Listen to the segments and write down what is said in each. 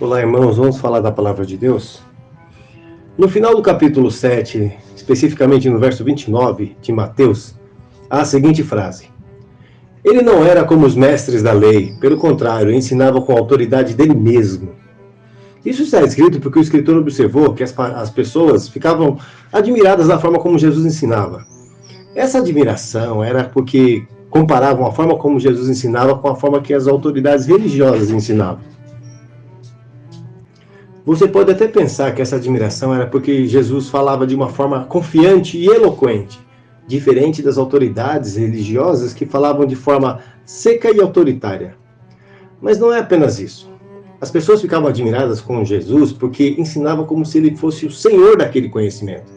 Olá, irmãos, vamos falar da palavra de Deus? No final do capítulo 7, especificamente no verso 29 de Mateus, há a seguinte frase: Ele não era como os mestres da lei, pelo contrário, ensinava com a autoridade dele mesmo. Isso está escrito porque o escritor observou que as pessoas ficavam admiradas da forma como Jesus ensinava. Essa admiração era porque comparavam a forma como Jesus ensinava com a forma que as autoridades religiosas ensinavam. Você pode até pensar que essa admiração era porque Jesus falava de uma forma confiante e eloquente, diferente das autoridades religiosas que falavam de forma seca e autoritária. Mas não é apenas isso. As pessoas ficavam admiradas com Jesus porque ensinava como se ele fosse o senhor daquele conhecimento.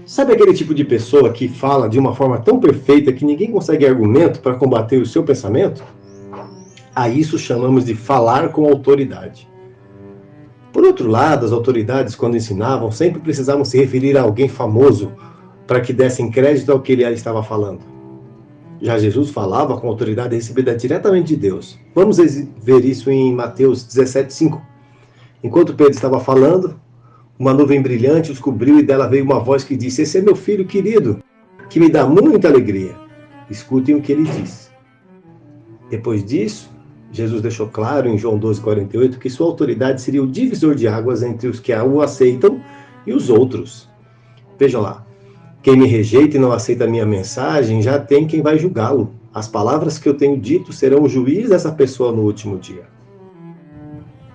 Sabe aquele tipo de pessoa que fala de uma forma tão perfeita que ninguém consegue argumento para combater o seu pensamento? A isso chamamos de falar com autoridade. Por outro lado, as autoridades, quando ensinavam, sempre precisavam se referir a alguém famoso para que dessem crédito ao que ele estava falando. Já Jesus falava com autoridade recebida diretamente de Deus. Vamos ver isso em Mateus 17:5. Enquanto Pedro estava falando, uma nuvem brilhante os cobriu e dela veio uma voz que disse: Esse é meu filho querido, que me dá muita alegria. Escutem o que ele disse. Depois disso, Jesus deixou claro em João 12:48 que sua autoridade seria o divisor de águas entre os que o aceitam e os outros. Vejam lá, quem me rejeita e não aceita a minha mensagem já tem quem vai julgá-lo. As palavras que eu tenho dito serão o juiz dessa pessoa no último dia.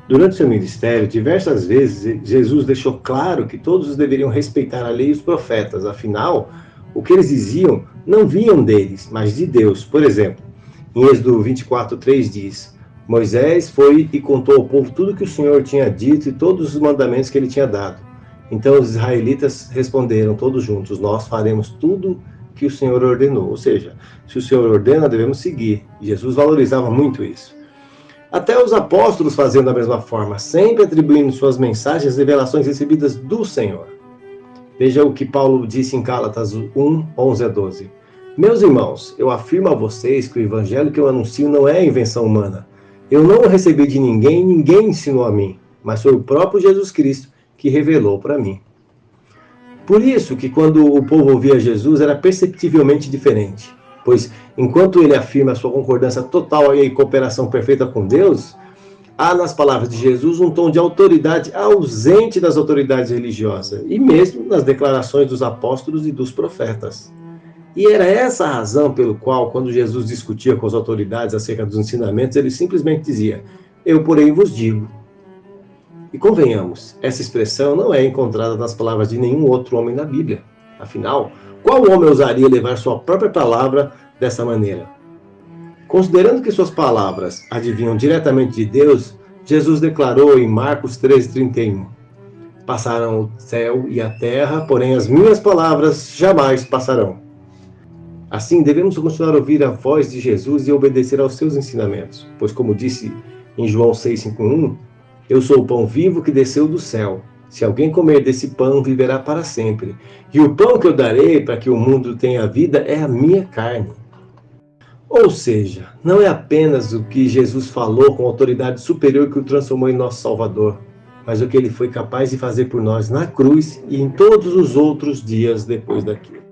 Durante seu ministério, diversas vezes, Jesus deixou claro que todos deveriam respeitar a lei e os profetas. Afinal, o que eles diziam não vinham deles, mas de Deus. Por exemplo, em Êxodo 24:3 diz: Moisés foi e contou ao povo tudo que o Senhor tinha dito e todos os mandamentos que ele tinha dado. Então os israelitas responderam todos juntos: Nós faremos tudo que o Senhor ordenou. Ou seja, se o Senhor ordena, devemos seguir. Jesus valorizava muito isso. Até os apóstolos faziam da mesma forma, sempre atribuindo suas mensagens revelações recebidas do Senhor. Veja o que Paulo disse em Gálatas 1:11-12. Meus irmãos, eu afirmo a vocês que o evangelho que eu anuncio não é invenção humana. Eu não o recebi de ninguém, ninguém ensinou a mim, mas foi o próprio Jesus Cristo que revelou para mim. Por isso que quando o povo ouvia Jesus era perceptivelmente diferente, pois enquanto ele afirma sua concordância total e cooperação perfeita com Deus, há nas palavras de Jesus um tom de autoridade ausente das autoridades religiosas e mesmo nas declarações dos apóstolos e dos profetas. E era essa a razão pelo qual, quando Jesus discutia com as autoridades acerca dos ensinamentos, ele simplesmente dizia: Eu, porém, vos digo. E convenhamos, essa expressão não é encontrada nas palavras de nenhum outro homem na Bíblia. Afinal, qual homem ousaria levar sua própria palavra dessa maneira? Considerando que suas palavras advinham diretamente de Deus, Jesus declarou em Marcos 13:31: Passarão o céu e a terra, porém as minhas palavras jamais passarão. Assim, devemos continuar a ouvir a voz de Jesus e obedecer aos seus ensinamentos, pois, como disse em João 6:5-1, eu sou o pão vivo que desceu do céu. Se alguém comer desse pão, viverá para sempre. E o pão que eu darei para que o mundo tenha vida é a minha carne. Ou seja, não é apenas o que Jesus falou com autoridade superior que o transformou em nosso Salvador, mas o que ele foi capaz de fazer por nós na cruz e em todos os outros dias depois daquilo.